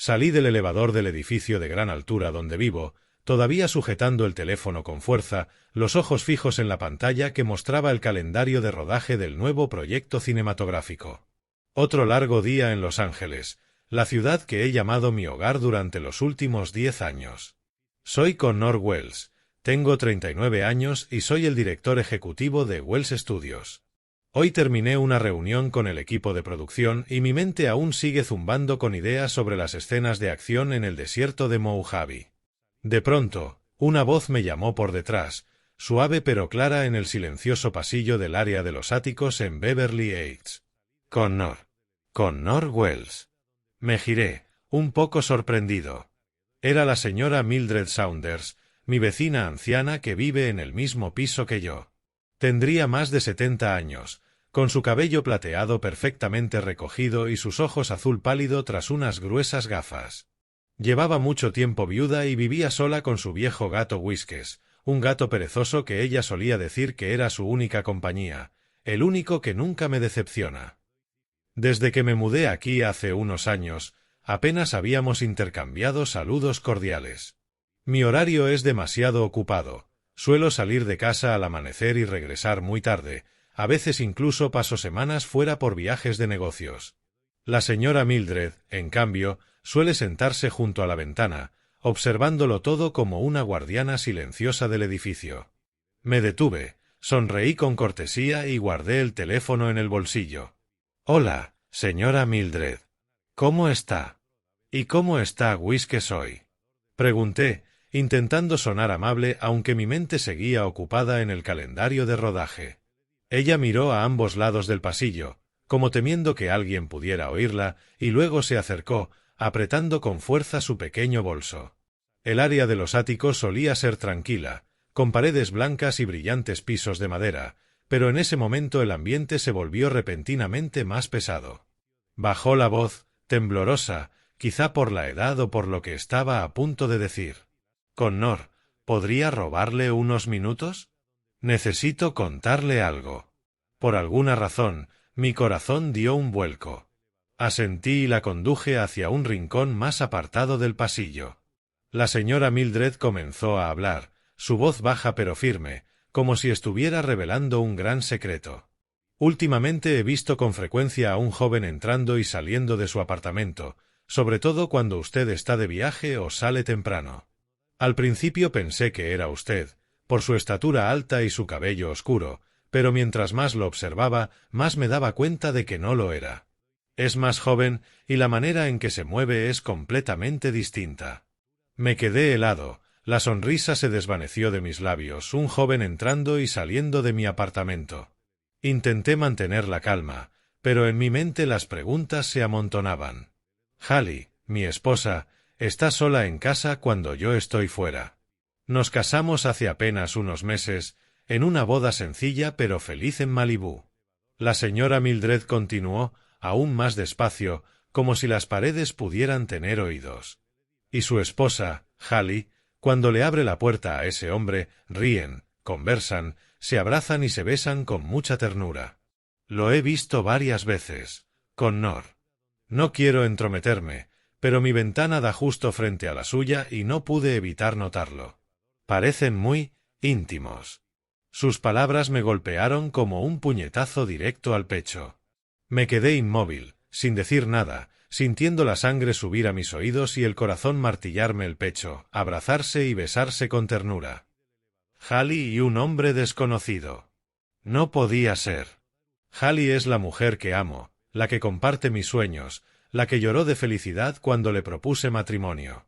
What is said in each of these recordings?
Salí del elevador del edificio de gran altura donde vivo, todavía sujetando el teléfono con fuerza, los ojos fijos en la pantalla que mostraba el calendario de rodaje del nuevo proyecto cinematográfico. Otro largo día en Los Ángeles, la ciudad que he llamado mi hogar durante los últimos 10 años. Soy Connor Wells, tengo 39 años y soy el director ejecutivo de Wells Studios. Hoy terminé una reunión con el equipo de producción y mi mente aún sigue zumbando con ideas sobre las escenas de acción en el desierto de Mojave. De pronto, una voz me llamó por detrás, suave pero clara en el silencioso pasillo del área de los áticos en Beverly Heights. Connor. Connor Wells. Me giré, un poco sorprendido. Era la señora Mildred Saunders, mi vecina anciana que vive en el mismo piso que yo. Tendría más de 70 años, con su cabello plateado perfectamente recogido y sus ojos azul pálido tras unas gruesas gafas. Llevaba mucho tiempo viuda y vivía sola con su viejo gato Whiskers, un gato perezoso que ella solía decir que era su única compañía, el único que nunca me decepciona. Desde que me mudé aquí hace unos años, apenas habíamos intercambiado saludos cordiales. Mi horario es demasiado ocupado. Suelo salir de casa al amanecer y regresar muy tarde, a veces incluso paso semanas fuera por viajes de negocios. La señora Mildred, en cambio, suele sentarse junto a la ventana, observándolo todo como una guardiana silenciosa del edificio. Me detuve, sonreí con cortesía y guardé el teléfono en el bolsillo. «Hola, señora Mildred. ¿Cómo está? ¿Y cómo está Whiskers hoy?», pregunté, intentando sonar amable aunque mi mente seguía ocupada en el calendario de rodaje. Ella miró a ambos lados del pasillo, como temiendo que alguien pudiera oírla, y luego se acercó, apretando con fuerza su pequeño bolso. El área de los áticos solía ser tranquila, con paredes blancas y brillantes pisos de madera, pero en ese momento el ambiente se volvió repentinamente más pesado. Bajó la voz, temblorosa, quizá por la edad o por lo que estaba a punto de decir. «Connor, ¿podría robarle unos minutos? Necesito contarle algo». Por alguna razón, mi corazón dio un vuelco. Asentí y la conduje hacia un rincón más apartado del pasillo. La señora Mildred comenzó a hablar, su voz baja pero firme, como si estuviera revelando un gran secreto. «Últimamente he visto con frecuencia a un joven entrando y saliendo de su apartamento, sobre todo cuando usted está de viaje o sale temprano. Al principio pensé que era usted, por su estatura alta y su cabello oscuro, pero mientras más lo observaba, más me daba cuenta de que no lo era. Es más joven y la manera en que se mueve es completamente distinta». Me quedé helado, la sonrisa se desvaneció de mis labios, un joven entrando y saliendo de mi apartamento. Intenté mantener la calma, pero en mi mente las preguntas se amontonaban. Hallie, mi esposa, está sola en casa cuando yo estoy fuera. Nos casamos hace apenas unos meses, en una boda sencilla pero feliz en Malibú. La señora Mildred continuó, aún más despacio, como si las paredes pudieran tener oídos. Y su esposa, Hallie, cuando le abre la puerta a ese hombre, ríen, conversan, se abrazan y se besan con mucha ternura. Lo he visto varias veces, Connor. No quiero entrometerme, pero mi ventana da justo frente a la suya y no pude evitar notarlo. Parecen muy íntimos. Sus palabras me golpearon como un puñetazo directo al pecho. Me quedé inmóvil, sin decir nada, sintiendo la sangre subir a mis oídos y el corazón martillarme el pecho, abrazarse y besarse con ternura. Hallie y un hombre desconocido. No podía ser. Hallie es la mujer que amo, la que comparte mis sueños, la que lloró de felicidad cuando le propuse matrimonio.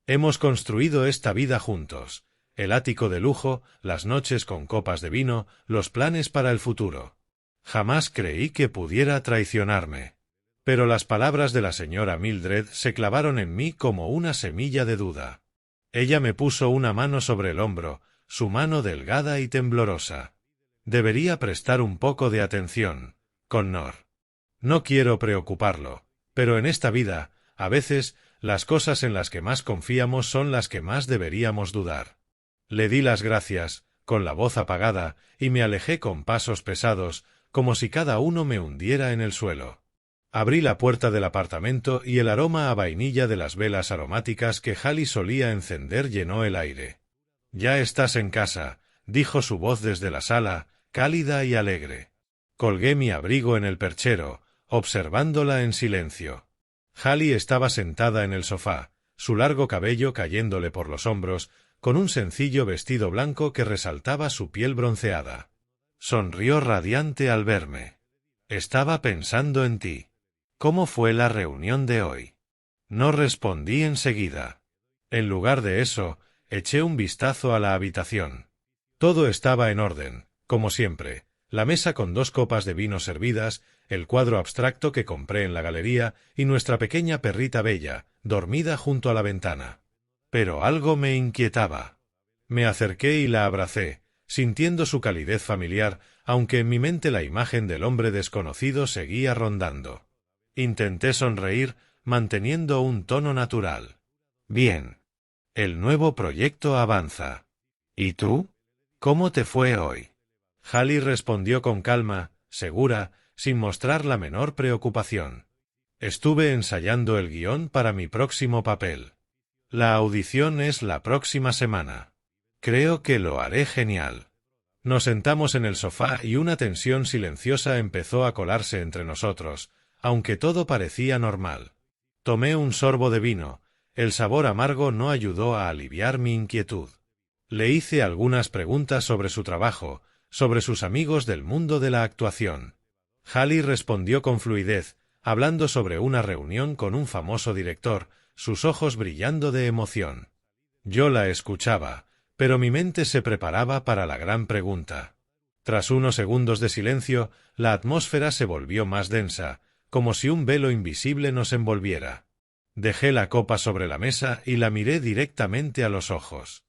Hemos construido esta vida juntos, el ático de lujo, las noches con copas de vino, los planes para el futuro. Jamás creí que pudiera traicionarme. Pero las palabras de la señora Mildred se clavaron en mí como una semilla de duda. Ella me puso una mano sobre el hombro, su mano delgada y temblorosa. Debería prestar un poco de atención, Connor. No quiero preocuparlo, pero en esta vida, a veces, las cosas en las que más confiamos son las que más deberíamos dudar. Le di las gracias, con la voz apagada, y me alejé con pasos pesados, como si cada uno me hundiera en el suelo. Abrí la puerta del apartamento y el aroma a vainilla de las velas aromáticas que Hallie solía encender llenó el aire. «Ya estás en casa», dijo su voz desde la sala, cálida y alegre. Colgué mi abrigo en el perchero, observándola en silencio. Hallie estaba sentada en el sofá, su largo cabello cayéndole por los hombros, con un sencillo vestido blanco que resaltaba su piel bronceada. Sonrió radiante al verme. «Estaba pensando en ti. ¿Cómo fue la reunión de hoy?» No respondí enseguida. En lugar de eso, eché un vistazo a la habitación. Todo estaba en orden, como siempre, la mesa con 2 copas de vino servidas, el cuadro abstracto que compré en la galería y nuestra pequeña perrita Bella, dormida junto a la ventana. Pero algo me inquietaba. Me acerqué y la abracé, sintiendo su calidez familiar, aunque en mi mente la imagen del hombre desconocido seguía rondando. Intenté sonreír, manteniendo un tono natural. «Bien. El nuevo proyecto avanza. ¿Y tú? ¿Cómo te fue hoy?» Hallie respondió con calma, segura, sin mostrar la menor preocupación. «Estuve ensayando el guión para mi próximo papel. La audición es la próxima semana. Creo que lo haré genial». Nos sentamos en el sofá y una tensión silenciosa empezó a colarse entre nosotros, aunque todo parecía normal. Tomé un sorbo de vino. El sabor amargo no ayudó a aliviar mi inquietud. Le hice algunas preguntas sobre su trabajo, sobre sus amigos del mundo de la actuación. Hallie respondió con fluidez, hablando sobre una reunión con un famoso director, sus ojos brillando de emoción. Yo la escuchaba, pero mi mente se preparaba para la gran pregunta. Tras unos segundos de silencio, la atmósfera se volvió más densa, como si un velo invisible nos envolviera. Dejé la copa sobre la mesa y la miré directamente a los ojos.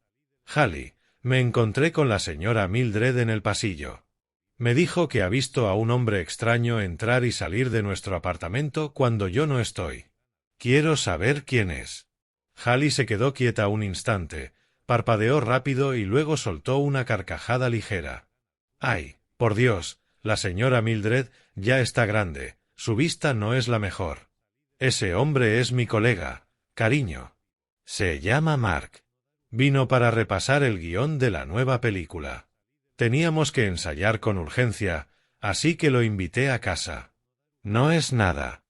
«Hallie, me encontré con la señora Mildred en el pasillo. Me dijo que ha visto a un hombre extraño entrar y salir de nuestro apartamento cuando yo no estoy. Quiero saber quién es». Hallie se quedó quieta un instante, parpadeó rápido y luego soltó una carcajada ligera. «Ay, por Dios, la señora Mildred ya está grande, su vista no es la mejor. Ese hombre es mi colega, cariño. Se llama Mark. Vino para repasar el guión de la nueva película. Teníamos que ensayar con urgencia, así que lo invité a casa. No es nada».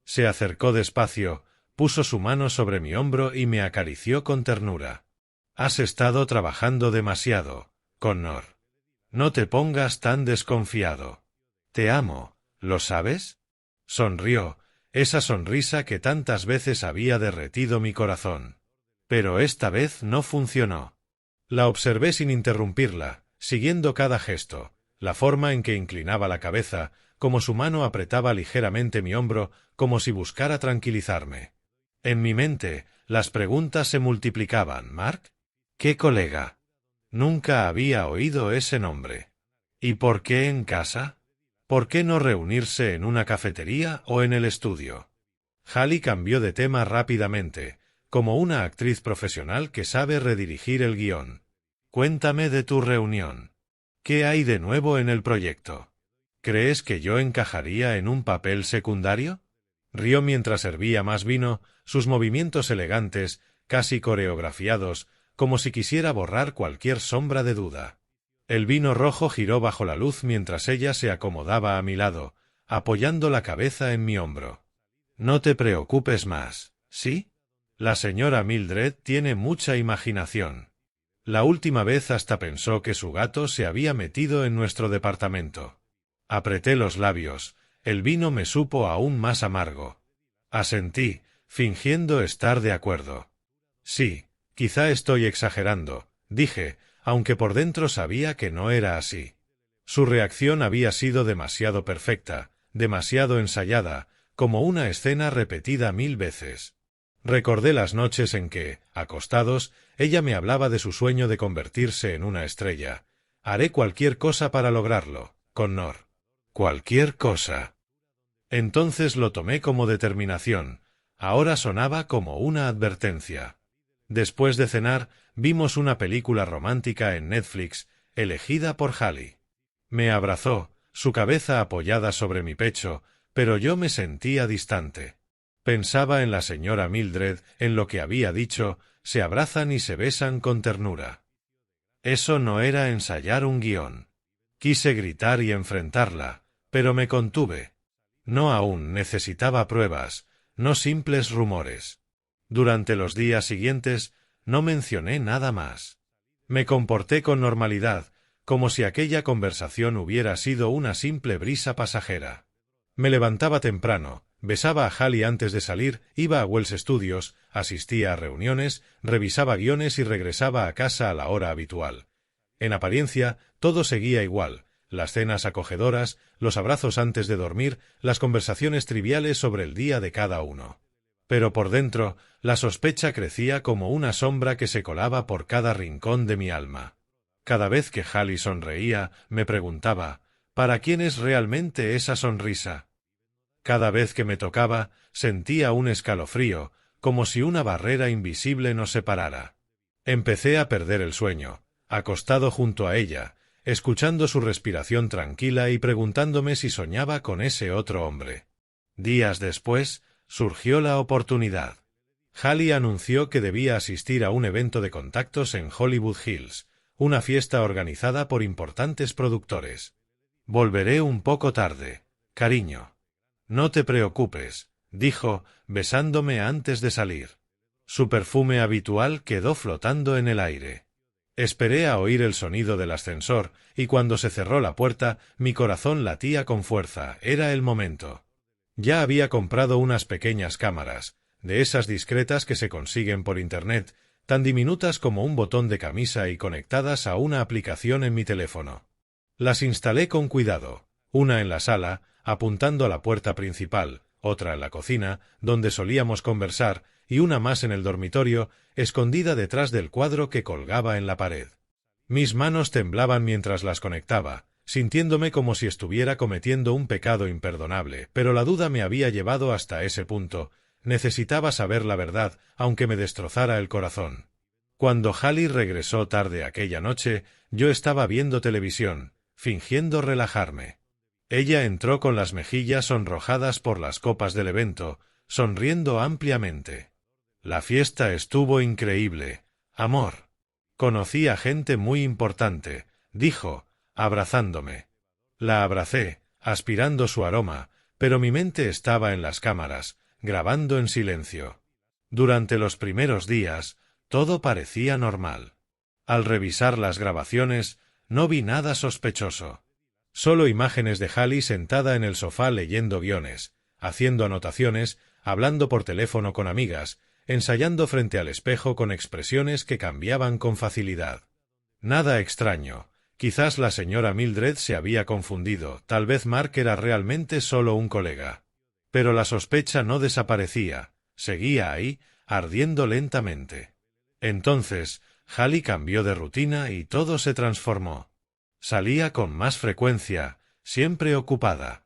Se acercó despacio, puso su mano sobre mi hombro y me acarició con ternura. «Has estado trabajando demasiado, Connor. No te pongas tan desconfiado. Te amo, ¿lo sabes?» Sonrió, esa sonrisa que tantas veces había derretido mi corazón. Pero esta vez no funcionó. La observé sin interrumpirla, siguiendo cada gesto, la forma en que inclinaba la cabeza, como su mano apretaba ligeramente mi hombro, como si buscara tranquilizarme. En mi mente, las preguntas se multiplicaban. «¿Mark? ¿Qué colega? Nunca había oído ese nombre. ¿Y por qué en casa? ¿Por qué no reunirse en una cafetería o en el estudio?» Hallie cambió de tema rápidamente, como una actriz profesional que sabe redirigir el guión. «Cuéntame de tu reunión. ¿Qué hay de nuevo en el proyecto? ¿Crees que yo encajaría en un papel secundario?» Rió mientras servía más vino, sus movimientos elegantes, casi coreografiados, como si quisiera borrar cualquier sombra de duda. El vino rojo giró bajo la luz mientras ella se acomodaba a mi lado, apoyando la cabeza en mi hombro. «No te preocupes más, ¿sí? La señora Mildred tiene mucha imaginación. La última vez hasta pensó que su gato se había metido en nuestro departamento». Apreté los labios, el vino me supo aún más amargo. Asentí, fingiendo estar de acuerdo. «Sí, quizá estoy exagerando», dije, aunque por dentro sabía que no era así. Su reacción había sido demasiado perfecta, demasiado ensayada, como una escena repetida 1000 veces. Recordé las noches en que, acostados, ella me hablaba de su sueño de convertirse en una estrella. «Haré cualquier cosa para lograrlo, Connor. Cualquier cosa». Entonces lo tomé como determinación. Ahora sonaba como una advertencia. Después de cenar, vimos una película romántica en Netflix, elegida por Hallie. Me abrazó, su cabeza apoyada sobre mi pecho, pero yo me sentía distante. Pensaba en la señora Mildred, en lo que había dicho, se abrazan y se besan con ternura. Eso no era ensayar un guión. Quise gritar y enfrentarla, pero me contuve. No aún necesitaba pruebas, no simples rumores. Durante los días siguientes no mencioné nada más. Me comporté con normalidad, como si aquella conversación hubiera sido una simple brisa pasajera. Me levantaba temprano, besaba a Hallie antes de salir, iba a Wells Studios, asistía a reuniones, revisaba guiones y regresaba a casa a la hora habitual. En apariencia, todo seguía igual, las cenas acogedoras, los abrazos antes de dormir, las conversaciones triviales sobre el día de cada uno. Pero por dentro, la sospecha crecía como una sombra que se colaba por cada rincón de mi alma. Cada vez que Hallie sonreía, me preguntaba, ¿para quién es realmente esa sonrisa? Cada vez que me tocaba, sentía un escalofrío, como si una barrera invisible nos separara. Empecé a perder el sueño, acostado junto a ella, escuchando su respiración tranquila y preguntándome si soñaba con ese otro hombre. Días después, surgió la oportunidad. Hallie anunció que debía asistir a un evento de contactos en Hollywood Hills, una fiesta organizada por importantes productores. Volveré un poco tarde, cariño. No te preocupes, dijo, besándome antes de salir. Su perfume habitual quedó flotando en el aire. Esperé a oír el sonido del ascensor, y cuando se cerró la puerta, mi corazón latía con fuerza, era el momento. Ya había comprado unas pequeñas cámaras, de esas discretas que se consiguen por internet, tan diminutas como un botón de camisa y conectadas a una aplicación en mi teléfono. Las instalé con cuidado, una en la sala, apuntando a la puerta principal, otra en la cocina, donde solíamos conversar, y una más en el dormitorio, escondida detrás del cuadro que colgaba en la pared. Mis manos temblaban mientras las conectaba, sintiéndome como si estuviera cometiendo un pecado imperdonable, pero la duda me había llevado hasta ese punto. Necesitaba saber la verdad, aunque me destrozara el corazón. Cuando Hallie regresó tarde aquella noche, yo estaba viendo televisión, fingiendo relajarme. Ella entró con las mejillas sonrojadas por las copas del evento, sonriendo ampliamente. La fiesta estuvo increíble, amor. Conocí a gente muy importante, dijo, abrazándome. La abracé, aspirando su aroma, pero mi mente estaba en las cámaras, grabando en silencio. Durante los primeros días, todo parecía normal. Al revisar las grabaciones, no vi nada sospechoso. Solo imágenes de Hallie sentada en el sofá leyendo guiones, haciendo anotaciones, hablando por teléfono con amigas, ensayando frente al espejo con expresiones que cambiaban con facilidad. Nada extraño. Quizás la señora Mildred se había confundido, tal vez Mark era realmente solo un colega. Pero la sospecha no desaparecía, seguía ahí, ardiendo lentamente. Entonces, Hallie cambió de rutina y todo se transformó. Salía con más frecuencia, siempre ocupada.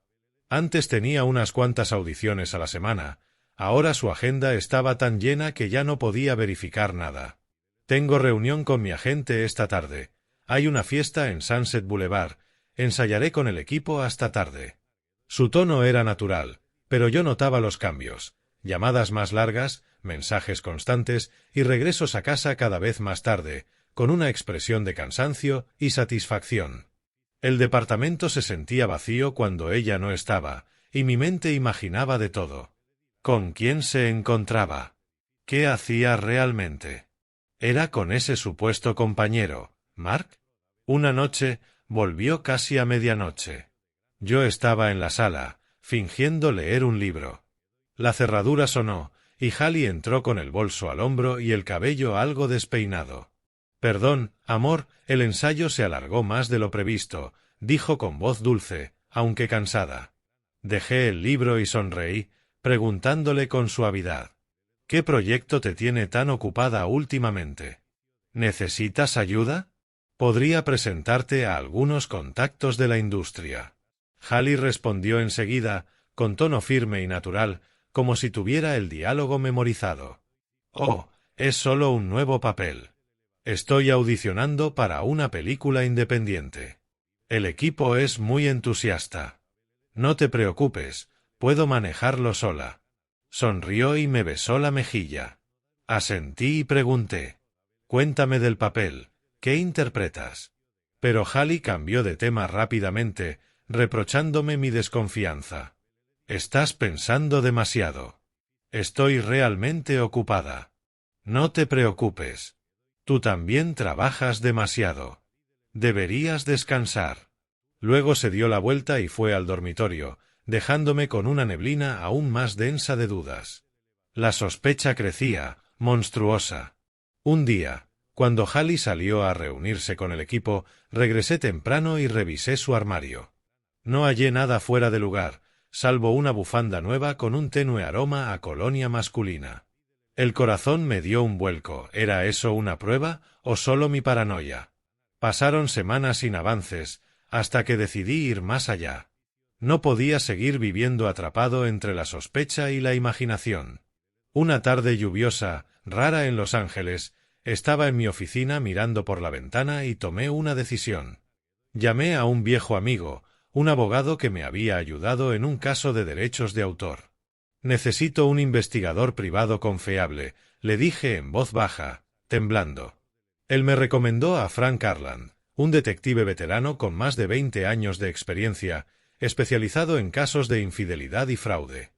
Antes tenía unas cuantas audiciones a la semana, ahora su agenda estaba tan llena que ya no podía verificar nada. Tengo reunión con mi agente esta tarde. Hay una fiesta en Sunset Boulevard. Ensayaré con el equipo hasta tarde. Su tono era natural, pero yo notaba los cambios. Llamadas más largas, mensajes constantes y regresos a casa cada vez más tarde, con una expresión de cansancio y satisfacción. El departamento se sentía vacío cuando ella no estaba, y mi mente imaginaba de todo. ¿Con quién se encontraba? ¿Qué hacía realmente? ¿Era con ese supuesto compañero, Mark? Una noche, volvió casi a medianoche. Yo estaba en la sala, fingiendo leer un libro. La cerradura sonó, y Hallie entró con el bolso al hombro y el cabello algo despeinado. «Perdón, amor, el ensayo se alargó más de lo previsto», dijo con voz dulce, aunque cansada. Dejé el libro y sonreí, preguntándole con suavidad. «¿Qué proyecto te tiene tan ocupada últimamente? ¿Necesitas ayuda? Podría presentarte a algunos contactos de la industria». Hallie respondió enseguida, con tono firme y natural, como si tuviera el diálogo memorizado. «Oh, es solo un nuevo papel. Estoy audicionando para una película independiente. El equipo es muy entusiasta. No te preocupes, Puedo manejarlo sola. Sonrió y me besó la mejilla. Asentí y pregunté. Cuéntame del papel. ¿Qué interpretas? Pero Hallie cambió de tema rápidamente, reprochándome mi desconfianza. Estás pensando demasiado. Estoy realmente ocupada. No te preocupes. Tú también trabajas demasiado. Deberías descansar. Luego se dio la vuelta y fue al dormitorio, dejándome con una neblina aún más densa de dudas. La sospecha crecía, monstruosa. Un día, cuando Hallie salió a reunirse con el equipo, regresé temprano y revisé su armario. No hallé nada fuera de lugar, salvo una bufanda nueva con un tenue aroma a colonia masculina. El corazón me dio un vuelco. ¿Era eso una prueba o solo mi paranoia? Pasaron semanas sin avances, hasta que decidí ir más allá. No podía seguir viviendo atrapado entre la sospecha y la imaginación. Una tarde lluviosa, rara en Los Ángeles, estaba en mi oficina mirando por la ventana y tomé una decisión. Llamé a un viejo amigo, un abogado que me había ayudado en un caso de derechos de autor. Necesito un investigador privado confiable, le dije en voz baja, temblando. Él me recomendó a Frank Arland, un detective veterano con más de 20 años de experiencia, especializado en casos de infidelidad y fraude.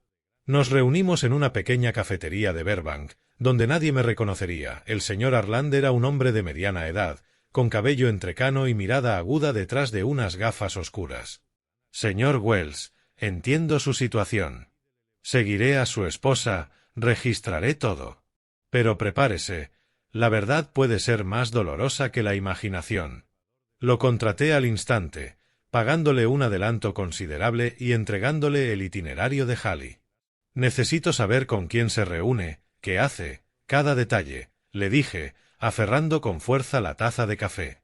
Nos reunimos en una pequeña cafetería de Burbank, donde nadie me reconocería. El señor Arland era un hombre de mediana edad, con cabello entrecano y mirada aguda detrás de unas gafas oscuras. Señor Wells, entiendo su situación. Seguiré a su esposa, registraré todo. Pero prepárese, la verdad puede ser más dolorosa que la imaginación. Lo contraté al instante, pagándole un adelanto considerable y entregándole el itinerario de Hallie. Necesito saber con quién se reúne, qué hace, cada detalle, le dije, aferrando con fuerza la taza de café.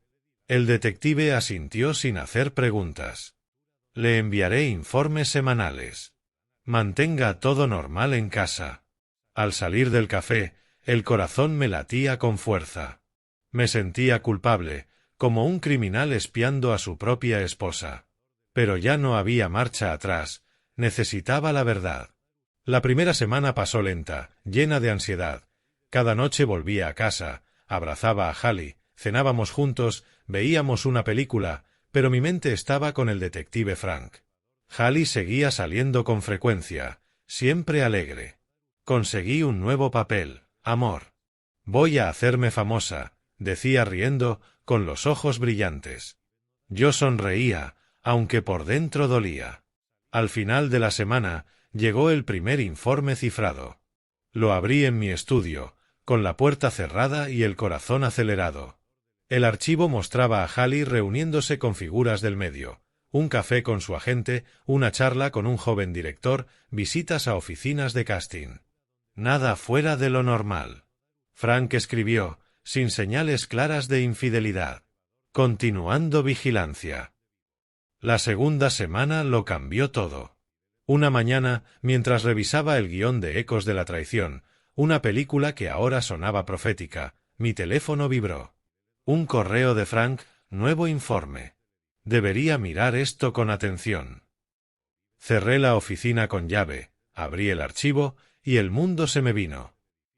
El detective asintió sin hacer preguntas. Le enviaré informes semanales. Mantenga todo normal en casa. Al salir del café, el corazón me latía con fuerza. Me sentía culpable, como un criminal espiando a su propia esposa. Pero ya no había marcha atrás, necesitaba la verdad. La primera semana pasó lenta, llena de ansiedad. Cada noche volvía a casa, abrazaba a Hallie, cenábamos juntos, veíamos una película, pero mi mente estaba con el detective Frank. Hallie seguía saliendo con frecuencia, siempre alegre. Conseguí un nuevo papel, amor. Voy a hacerme famosa, decía riendo, con los ojos brillantes. Yo sonreía, aunque por dentro dolía. Al final de la semana, llegó el primer informe cifrado. Lo abrí en mi estudio, con la puerta cerrada y el corazón acelerado. El archivo mostraba a Hallie reuniéndose con figuras del medio, un café con su agente, una charla con un joven director, visitas a oficinas de casting. Nada fuera de lo normal. Frank escribió, sin señales claras de infidelidad. Continuando vigilancia. La segunda semana lo cambió todo. Una mañana, mientras revisaba el guión de Ecos de la Traición, una película que ahora sonaba profética, mi teléfono vibró. Un correo de Frank, nuevo informe. Debería mirar esto con atención. Cerré la oficina con llave, abrí el archivo, y el mundo se me vino.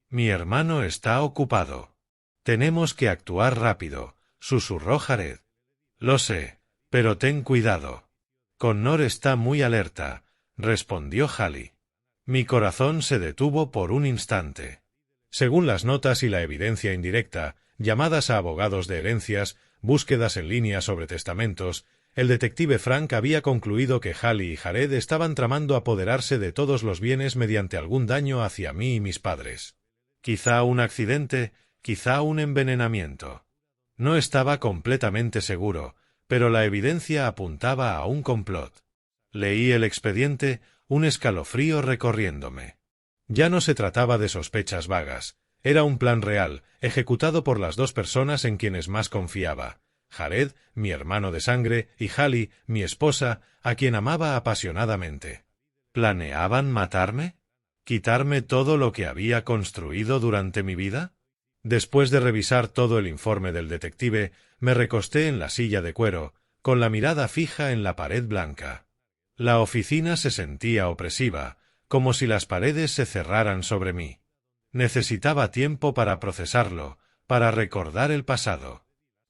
Mi hermano está ocupado. Tenemos que actuar rápido, susurró Jared. Lo sé, pero ten cuidado. Connor está muy alerta, respondió Hallie. Mi corazón se detuvo por un instante. Según las notas y la evidencia indirecta, llamadas a abogados de herencias, búsquedas en línea sobre testamentos, el detective Frank había concluido que Hallie y Jared estaban tramando apoderarse de todos los bienes mediante algún daño hacia mí y mis padres. Quizá un accidente, quizá un envenenamiento. No estaba completamente seguro, pero la evidencia apuntaba a un complot. Leí el expediente, un escalofrío recorriéndome. Ya no se trataba de sospechas vagas, era un plan real, ejecutado por las dos personas en quienes más confiaba. Jared, mi hermano de sangre, y Hallie, mi esposa, a quien amaba apasionadamente. ¿Planeaban matarme? ¿Quitarme todo lo que había construido durante mi vida? Después de revisar todo el informe del detective, me recosté en la silla de cuero, con la mirada fija en la pared blanca. La oficina se sentía opresiva, como si las paredes se cerraran sobre mí. Necesitaba tiempo para procesarlo, para recordar el pasado.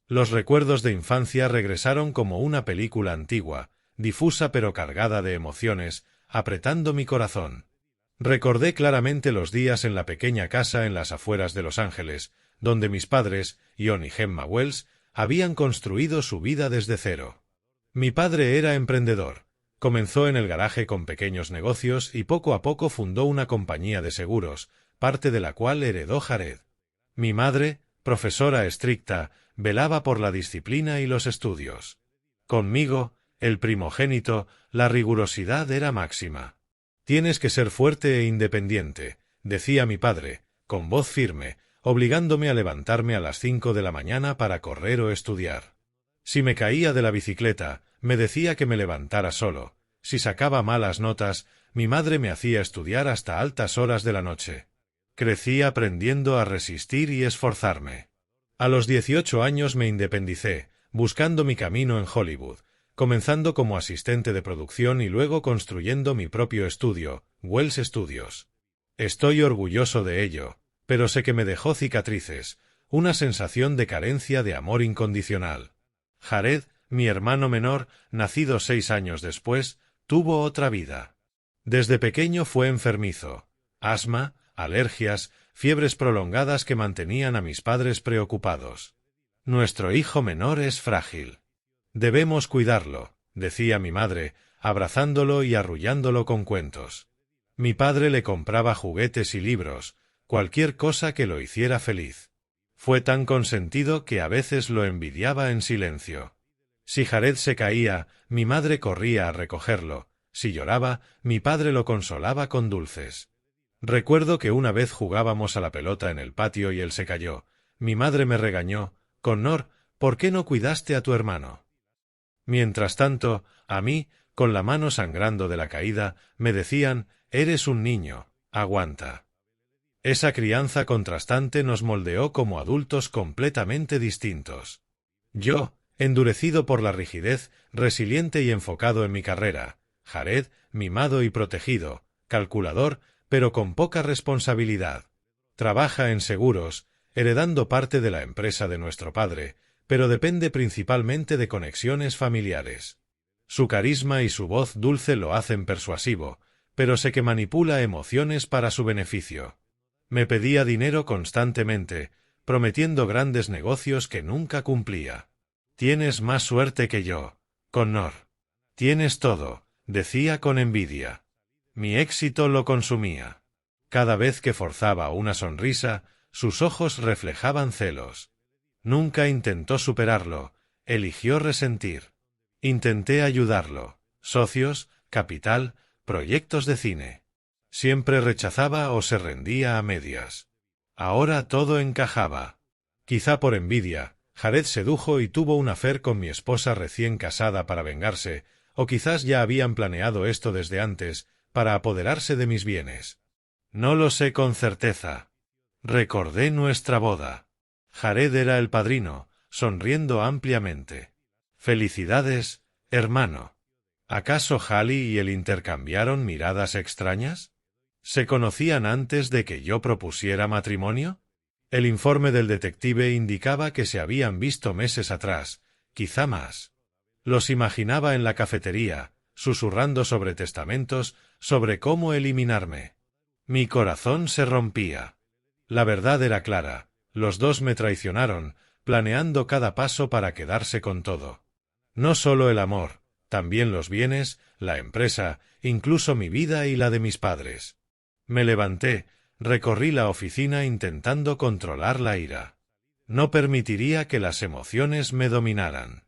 Los recuerdos de infancia regresaron como una película antigua, difusa pero cargada de emociones, apretando mi corazón. Recordé claramente los días en la pequeña casa en las afueras de Los Ángeles, donde mis padres, John y Gemma Wells, habían construido su vida desde cero. Mi padre era emprendedor. Comenzó en el garaje con pequeños negocios y poco a poco fundó una compañía de seguros, parte de la cual heredó Jared. Mi madre, profesora estricta, velaba por la disciplina y los estudios. Conmigo, el primogénito, la rigurosidad era máxima. «Tienes que ser fuerte e independiente», decía mi padre, con voz firme, obligándome a levantarme a las 5 de la mañana para correr o estudiar. Si me caía de la bicicleta, me decía que me levantara solo. Si sacaba malas notas, mi madre me hacía estudiar hasta altas horas de la noche. Crecí aprendiendo a resistir y esforzarme. A los 18 años me independicé, buscando mi camino en Hollywood, comenzando como asistente de producción y luego construyendo mi propio estudio, Wells Studios. Estoy orgulloso de ello, pero sé que me dejó cicatrices, una sensación de carencia de amor incondicional. Jared, mi hermano menor, nacido 6 años después, tuvo otra vida. Desde pequeño fue enfermizo. Asma, alergias, fiebres prolongadas que mantenían a mis padres preocupados. Nuestro hijo menor es frágil. Debemos cuidarlo, decía mi madre, abrazándolo y arrullándolo con cuentos. Mi padre le compraba juguetes y libros, cualquier cosa que lo hiciera feliz. Fue tan consentido que a veces lo envidiaba en silencio. Si Jared se caía, mi madre corría a recogerlo. Si lloraba, mi padre lo consolaba con dulces. Recuerdo que una vez jugábamos a la pelota en el patio y él se cayó. Mi madre me regañó: «Connor, ¿por qué no cuidaste a tu hermano?». Mientras tanto, a mí, con la mano sangrando de la caída, me decían: «Eres un niño, aguanta». Esa crianza contrastante nos moldeó como adultos completamente distintos. Yo, endurecido por la rigidez, resiliente y enfocado en mi carrera. Jared, mimado y protegido, calculador, pero con poca responsabilidad. Trabaja en seguros, heredando parte de la empresa de nuestro padre, pero depende principalmente de conexiones familiares. Su carisma y su voz dulce lo hacen persuasivo, pero sé que manipula emociones para su beneficio. Me pedía dinero constantemente, prometiendo grandes negocios que nunca cumplía. «Tienes más suerte que yo, Connor. Tienes todo», decía con envidia. Mi éxito lo consumía. Cada vez que forzaba una sonrisa, sus ojos reflejaban celos. Nunca intentó superarlo, eligió resentir. Intenté ayudarlo. Socios, capital, proyectos de cine. Siempre rechazaba o se rendía a medias. Ahora todo encajaba. Quizá por envidia, Jared sedujo y tuvo un affair con mi esposa recién casada para vengarse, o quizás ya habían planeado esto desde antes, para apoderarse de mis bienes. No lo sé con certeza. Recordé nuestra boda. Jared era el padrino, sonriendo ampliamente. «Felicidades, hermano». ¿Acaso Hallie y él intercambiaron miradas extrañas? ¿Se conocían antes de que yo propusiera matrimonio? El informe del detective indicaba que se habían visto meses atrás, quizá más. Los imaginaba en la cafetería, susurrando sobre testamentos, sobre cómo eliminarme. Mi corazón se rompía. La verdad era clara, los dos me traicionaron, planeando cada paso para quedarse con todo. No solo el amor, también los bienes, la empresa, incluso mi vida y la de mis padres. Me levanté, recorrí la oficina intentando controlar la ira. No permitiría que las emociones me dominaran.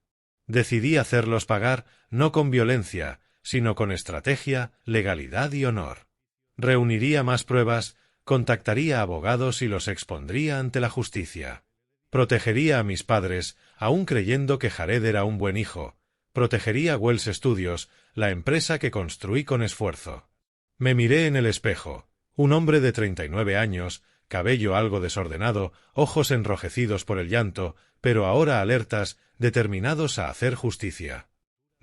Decidí hacerlos pagar, no con violencia, sino con estrategia, legalidad y honor. Reuniría más pruebas, contactaría abogados y los expondría ante la justicia. Protegería a mis padres, aún creyendo que Jared era un buen hijo. Protegería Wells Studios, la empresa que construí con esfuerzo. Me miré en el espejo. Un hombre de 39 años, cabello algo desordenado, ojos enrojecidos por el llanto, pero ahora alertas, determinados a hacer justicia.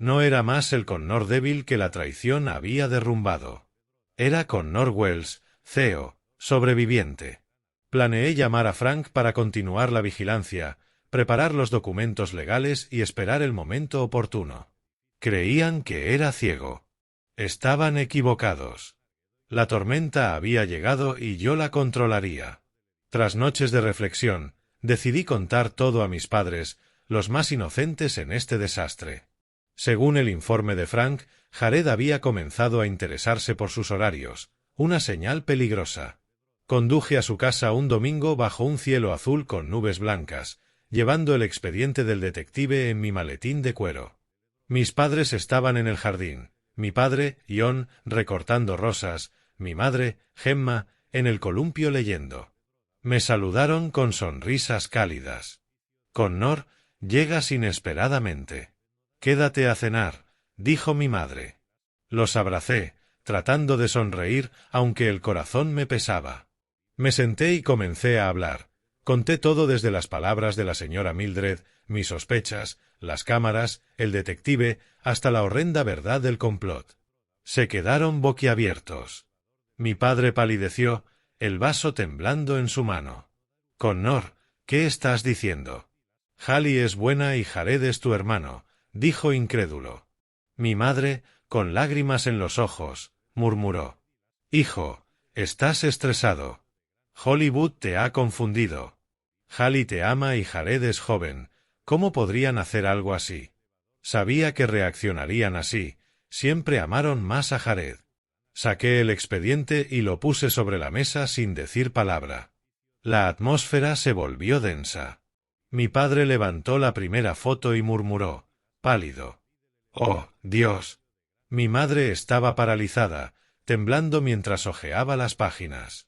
No era más el Connor débil que la traición había derrumbado. Era Connor Wells, CEO, sobreviviente. Planeé llamar a Frank para continuar la vigilancia, preparar los documentos legales y esperar el momento oportuno. Creían que era ciego. Estaban equivocados. La tormenta había llegado y yo la controlaría. Tras noches de reflexión, decidí contar todo a mis padres, los más inocentes en este desastre. Según el informe de Frank, Jared había comenzado a interesarse por sus horarios, una señal peligrosa. Conduje a su casa un domingo bajo un cielo azul con nubes blancas, llevando el expediente del detective en mi maletín de cuero. Mis padres estaban en el jardín, mi padre, John, recortando rosas, mi madre, Gemma, en el columpio leyendo. Me saludaron con sonrisas cálidas. Connor, llegas inesperadamente. Quédate a cenar, dijo mi madre. Los abracé, tratando de sonreír, aunque el corazón me pesaba. Me senté y comencé a hablar. Conté todo desde las palabras de la señora Mildred, mis sospechas, las cámaras, el detective, hasta la horrenda verdad del complot. Se quedaron boquiabiertos. Mi padre palideció, el vaso temblando en su mano. Connor, ¿qué estás diciendo? Hallie es buena y Jared es tu hermano, dijo incrédulo. Mi madre, con lágrimas en los ojos, murmuró. Hijo, estás estresado. Hollywood te ha confundido. Hallie te ama y Jared es joven. ¿Cómo podrían hacer algo así? Sabía que reaccionarían así. Siempre amaron más a Jared. Saqué el expediente y lo puse sobre la mesa sin decir palabra. La atmósfera se volvió densa. Mi padre levantó la primera foto y murmuró, pálido. ¡Oh, Dios! Mi madre estaba paralizada, temblando mientras hojeaba las páginas.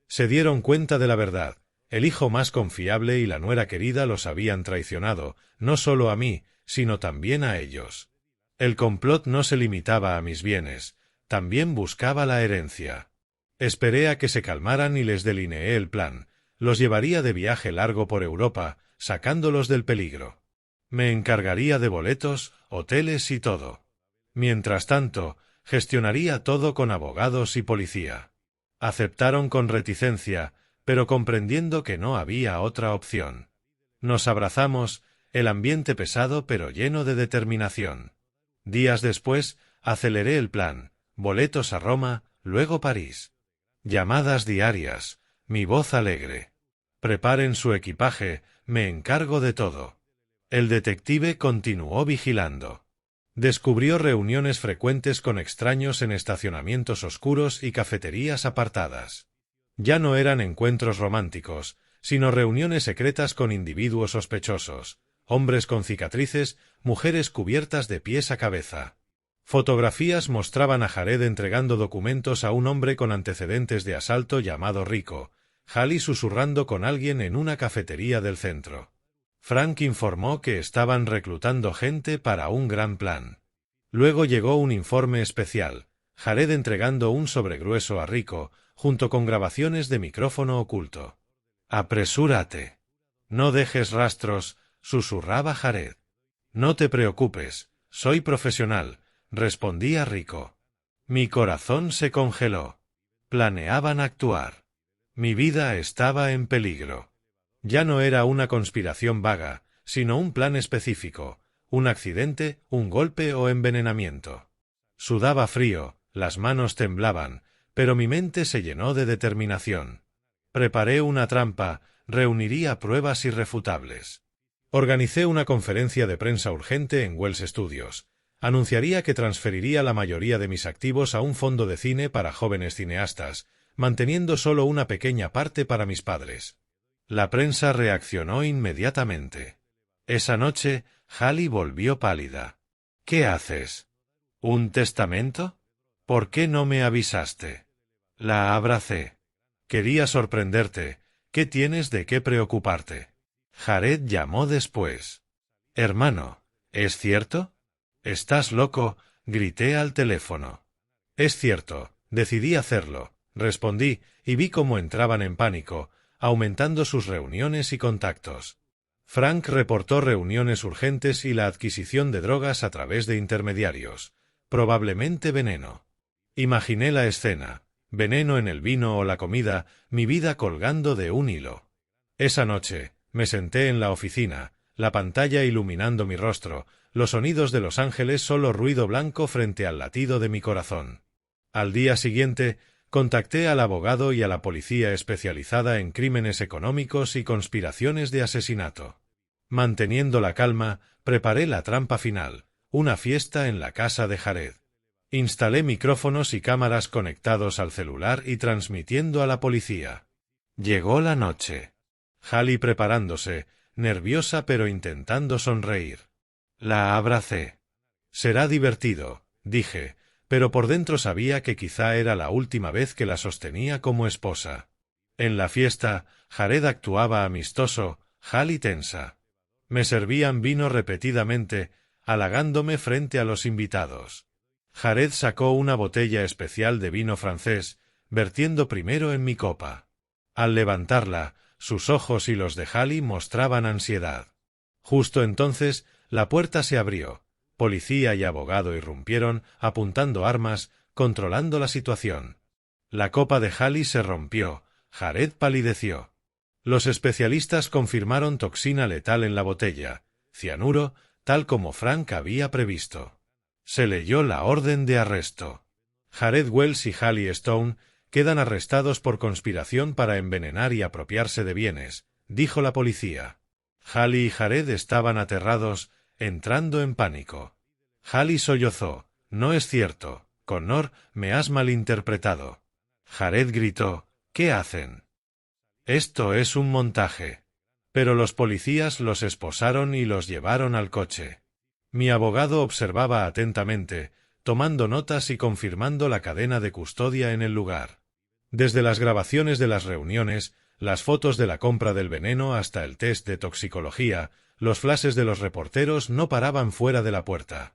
Se dieron cuenta de la verdad. El hijo más confiable y la nuera querida los habían traicionado, no solo a mí, sino también a ellos. El complot no se limitaba a mis bienes, también buscaba la herencia. Esperé a que se calmaran y les delineé el plan. Los llevaría de viaje largo por Europa, sacándolos del peligro. Me encargaría de boletos, hoteles y todo. Mientras tanto, gestionaría todo con abogados y policía. Aceptaron con reticencia, pero comprendiendo que no había otra opción. Nos abrazamos, el ambiente pesado pero lleno de determinación. Días después, aceleré el plan, boletos a Roma, luego París. Llamadas diarias, mi voz alegre. Preparen su equipaje, me encargo de todo. El detective continuó vigilando. Descubrió reuniones frecuentes con extraños en estacionamientos oscuros y cafeterías apartadas. Ya no eran encuentros románticos, sino reuniones secretas con individuos sospechosos, hombres con cicatrices, mujeres cubiertas de pies a cabeza. Fotografías mostraban a Jared entregando documentos a un hombre con antecedentes de asalto llamado Rico, Hallie susurrando con alguien en una cafetería del centro. Frank informó que estaban reclutando gente para un gran plan. Luego llegó un informe especial, Jared entregando un sobregrueso a Rico, junto con grabaciones de micrófono oculto. «Apresúrate. No dejes rastros», susurraba Jared. «No te preocupes, soy profesional», respondía Rico. Mi corazón se congeló. Planeaban actuar. Mi vida estaba en peligro. Ya no era una conspiración vaga, sino un plan específico, un accidente, un golpe o envenenamiento. Sudaba frío, las manos temblaban, pero mi mente se llenó de determinación. Preparé una trampa, reuniría pruebas irrefutables. Organicé una conferencia de prensa urgente en Wells Studios. Anunciaría que transferiría la mayoría de mis activos a un fondo de cine para jóvenes cineastas, manteniendo solo una pequeña parte para mis padres. La prensa reaccionó inmediatamente. Esa noche, Hallie volvió pálida. «¿Qué haces? ¿Un testamento? ¿Por qué no me avisaste?» La abracé. «Quería sorprenderte. ¿Qué tienes de qué preocuparte?» Jared llamó después. «Hermano, ¿es cierto?» «¿Estás loco?», grité al teléfono. «Es cierto, decidí hacerlo», respondí, y vi cómo entraban en pánico, aumentando sus reuniones y contactos. Frank reportó reuniones urgentes y la adquisición de drogas a través de intermediarios. Probablemente veneno. Imaginé la escena. Veneno en el vino o la comida, mi vida colgando de un hilo. Esa noche, me senté en la oficina, la pantalla iluminando mi rostro, los sonidos de Los Ángeles solo ruido blanco frente al latido de mi corazón. Al día siguiente, contacté al abogado y a la policía especializada en crímenes económicos y conspiraciones de asesinato. Manteniendo la calma, preparé la trampa final, una fiesta en la casa de Jared. Instalé micrófonos y cámaras conectados al celular y transmitiendo a la policía. Llegó la noche. Hallie preparándose, nerviosa pero intentando sonreír. La abracé. Será divertido, dije, pero por dentro sabía que quizá era la última vez que la sostenía como esposa. En la fiesta, Jared actuaba amistoso, Hallie tensa. Me servían vino repetidamente, halagándome frente a los invitados. Jared sacó una botella especial de vino francés, vertiendo primero en mi copa. Al levantarla, sus ojos y los de Hallie mostraban ansiedad. Justo entonces, la puerta se abrió. Policía y abogado irrumpieron, apuntando armas, controlando la situación. La copa de Hallie se rompió. Jared palideció. Los especialistas confirmaron toxina letal en la botella, cianuro, tal como Frank había previsto. Se leyó la orden de arresto. Jared Wells y Hallie Stone quedan arrestados por conspiración para envenenar y apropiarse de bienes, dijo la policía. Hallie y Jared estaban aterrados, entrando en pánico. Hallie sollozó. No es cierto, Connor, me has malinterpretado. Jared gritó, ¿qué hacen? Esto es un montaje. Pero los policías los esposaron y los llevaron al coche. Mi abogado observaba atentamente, tomando notas y confirmando la cadena de custodia en el lugar. Desde las grabaciones de las reuniones, las fotos de la compra del veneno hasta el test de toxicología, los flashes de los reporteros no paraban fuera de la puerta.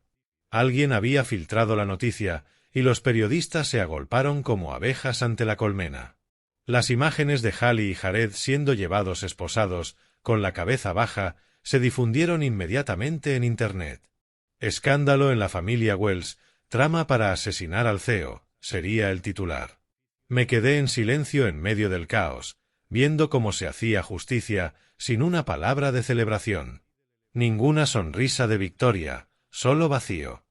Alguien había filtrado la noticia, y los periodistas se agolparon como abejas ante la colmena. Las imágenes de Hallie y Jared siendo llevados esposados, con la cabeza baja, se difundieron inmediatamente en Internet. Escándalo en la familia Wells, trama para asesinar al CEO, sería el titular. Me quedé en silencio en medio del caos, viendo cómo se hacía justicia, sin una palabra de celebración. Ninguna sonrisa de victoria, solo vacío.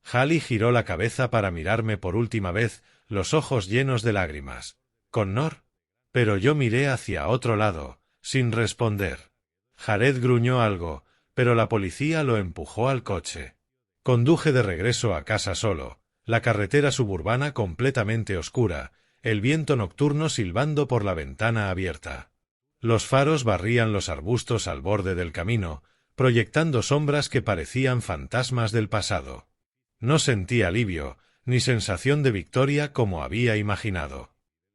Hallie giró la cabeza para mirarme por última vez, los ojos llenos de lágrimas. ¿Connor? Pero yo miré hacia otro lado, sin responder. Jared gruñó algo, pero la policía lo empujó al coche. Conduje de regreso a casa solo, la carretera suburbana completamente oscura, el viento nocturno silbando por la ventana abierta. Los faros barrían los arbustos al borde del camino, proyectando sombras que parecían fantasmas del pasado. No sentí alivio, ni sensación de victoria como había imaginado.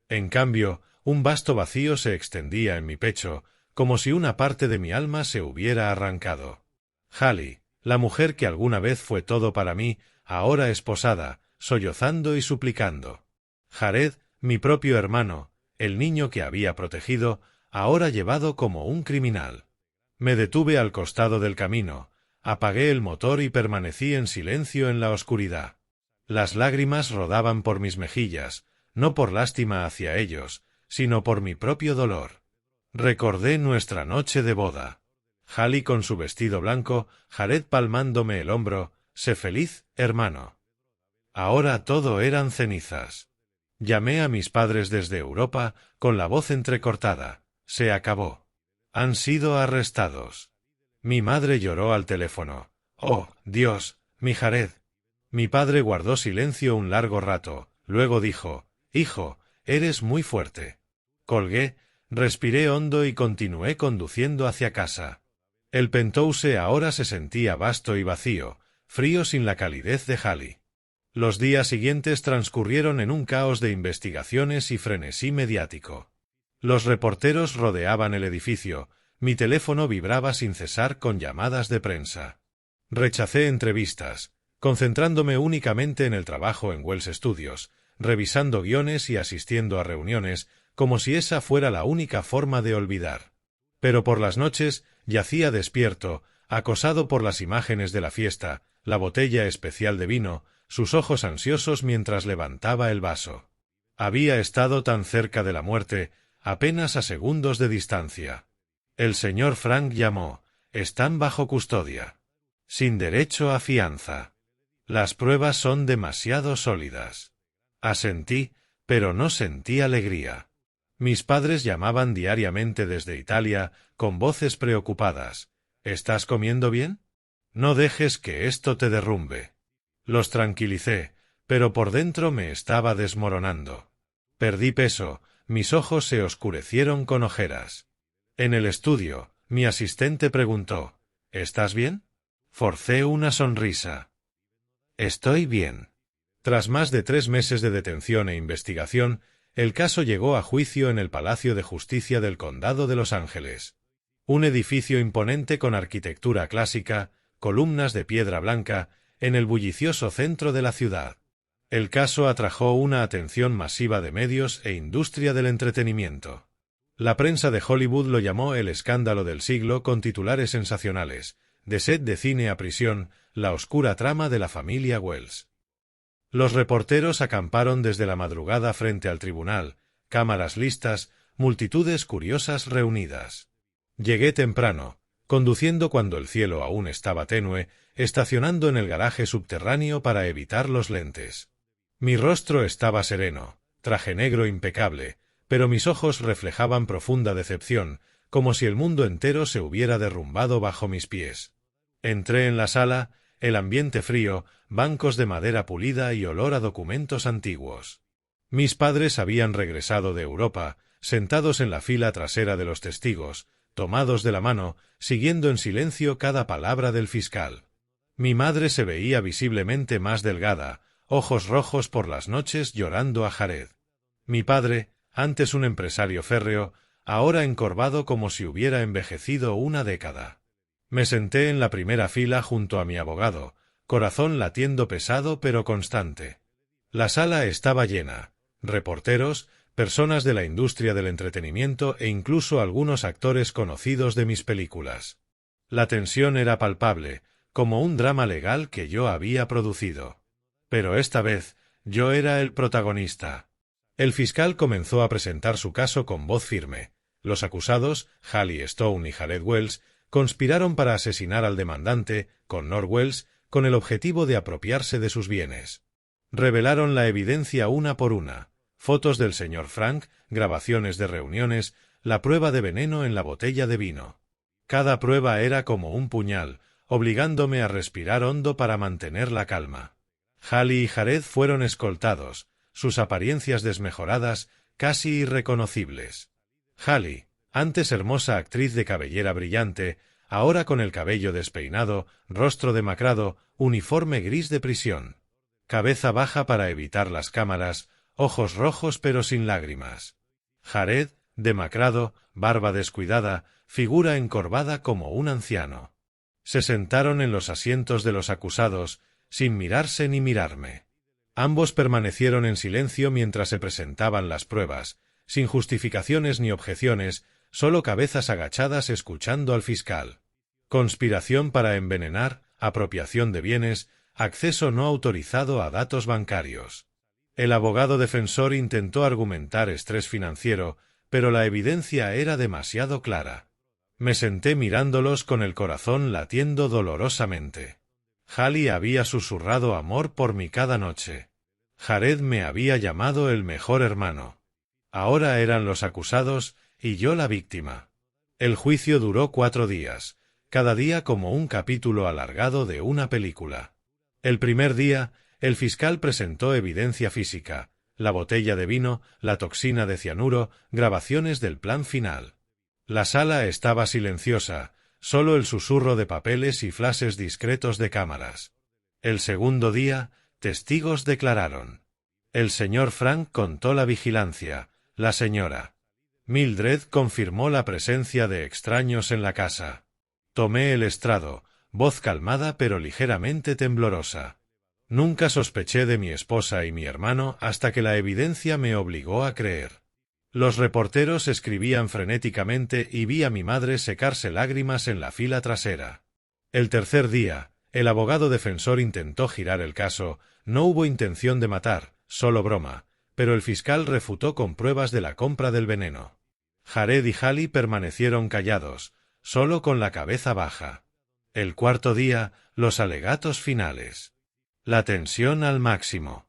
En cambio, un vasto vacío se extendía en mi pecho, como si una parte de mi alma se hubiera arrancado. Hallie, la mujer que alguna vez fue todo para mí, ahora esposada, sollozando y suplicando. Jared, mi propio hermano, el niño que había protegido, ahora llevado como un criminal. Me detuve al costado del camino, apagué el motor y permanecí en silencio en la oscuridad. Las lágrimas rodaban por mis mejillas, no por lástima hacia ellos, sino por mi propio dolor. Recordé nuestra noche de boda. Hallie con su vestido blanco, Jared palmándome el hombro, sé feliz, hermano. Ahora todo eran cenizas. Llamé a mis padres desde Europa, con la voz entrecortada. Se acabó. Han sido arrestados. Mi madre lloró al teléfono. Oh, Dios, mi Jared. Mi padre guardó silencio un largo rato, luego dijo, hijo, eres muy fuerte. Colgué, respiré hondo y continué conduciendo hacia casa. El Penthouse ahora se sentía vasto y vacío, frío sin la calidez de Hallie. Los días siguientes transcurrieron en un caos de investigaciones y frenesí mediático. Los reporteros rodeaban el edificio, mi teléfono vibraba sin cesar con llamadas de prensa. Rechacé entrevistas, concentrándome únicamente en el trabajo en Wells Studios, revisando guiones y asistiendo a reuniones, como si esa fuera la única forma de olvidar. Pero por las noches yacía despierto, acosado por las imágenes de la fiesta, la botella especial de vino, sus ojos ansiosos mientras levantaba el vaso. Había estado tan cerca de la muerte, apenas a segundos de distancia. El señor Frank llamó. Están bajo custodia. Sin derecho a fianza. Las pruebas son demasiado sólidas. Asentí, pero no sentí alegría. Mis padres llamaban diariamente desde Italia, con voces preocupadas. ¿Estás comiendo bien? No dejes que esto te derrumbe. Los tranquilicé, pero por dentro me estaba desmoronando. Perdí peso, mis ojos se oscurecieron con ojeras. En el estudio, mi asistente preguntó, ¿estás bien? Forcé una sonrisa. Estoy bien. Tras más de 3 meses de detención e investigación, el caso llegó a juicio en el Palacio de Justicia del Condado de Los Ángeles. Un edificio imponente con arquitectura clásica, columnas de piedra blanca, en el bullicioso centro de la ciudad. El caso atrajo una atención masiva de medios e industria del entretenimiento. La prensa de Hollywood lo llamó el escándalo del siglo con titulares sensacionales, de set de cine a prisión, la oscura trama de la familia Wells. Los reporteros acamparon desde la madrugada frente al tribunal, cámaras listas, multitudes curiosas reunidas. Llegué temprano, conduciendo cuando el cielo aún estaba tenue, estacionando en el garaje subterráneo para evitar los lentes. Mi rostro estaba sereno, traje negro impecable, pero mis ojos reflejaban profunda decepción, como si el mundo entero se hubiera derrumbado bajo mis pies. Entré en la sala, el ambiente frío, bancos de madera pulida y olor a documentos antiguos. Mis padres habían regresado de Europa, sentados en la fila trasera de los testigos, tomados de la mano, siguiendo en silencio cada palabra del fiscal. Mi madre se veía visiblemente más delgada, ojos rojos por las noches llorando a Jared. Mi padre, antes un empresario férreo, ahora encorvado como si hubiera envejecido una década. Me senté en la primera fila junto a mi abogado, corazón latiendo pesado pero constante. La sala estaba llena, reporteros, personas de la industria del entretenimiento e incluso algunos actores conocidos de mis películas. La tensión era palpable, como un drama legal que yo había producido. Pero esta vez, yo era el protagonista. El fiscal comenzó a presentar su caso con voz firme. Los acusados, Hallie Stone y Jared Wells, conspiraron para asesinar al demandante, Connor Wells, con el objetivo de apropiarse de sus bienes. Revelaron la evidencia una por una, fotos del señor Frank, grabaciones de reuniones, la prueba de veneno en la botella de vino. Cada prueba era como un puñal, obligándome a respirar hondo para mantener la calma. Hallie y Jared fueron escoltados, sus apariencias desmejoradas, casi irreconocibles. Hallie, antes hermosa actriz de cabellera brillante, ahora con el cabello despeinado, rostro demacrado, uniforme gris de prisión. Cabeza baja para evitar las cámaras, ojos rojos pero sin lágrimas. Jared, demacrado, barba descuidada, figura encorvada como un anciano. Se sentaron en los asientos de los acusados, sin mirarse ni mirarme. Ambos permanecieron en silencio mientras se presentaban las pruebas, sin justificaciones ni objeciones, solo cabezas agachadas escuchando al fiscal. Conspiración para envenenar, apropiación de bienes, acceso no autorizado a datos bancarios. El abogado defensor intentó argumentar estrés financiero, pero la evidencia era demasiado clara. Me senté mirándolos con el corazón latiendo dolorosamente. Hallie había susurrado amor por mí cada noche. Jared me había llamado el mejor hermano. Ahora eran los acusados y yo la víctima. El juicio duró 4 días, cada día como un capítulo alargado de una película. El primer día, el fiscal presentó evidencia física, la botella de vino, la toxina de cianuro, grabaciones del plan final. La sala estaba silenciosa, solo el susurro de papeles y flashes discretos de cámaras. El segundo día, testigos declararon. El señor Frank contó la vigilancia, la señora Mildred confirmó la presencia de extraños en la casa. Tomé el estrado, voz calmada pero ligeramente temblorosa. Nunca sospeché de mi esposa y mi hermano hasta que la evidencia me obligó a creer. Los reporteros escribían frenéticamente y vi a mi madre secarse lágrimas en la fila trasera. El tercer día, el abogado defensor intentó girar el caso. No hubo intención de matar, solo broma, pero el fiscal refutó con pruebas de la compra del veneno. Jared y Hallie permanecieron callados, solo con la cabeza baja. El cuarto día, los alegatos finales. La tensión al máximo.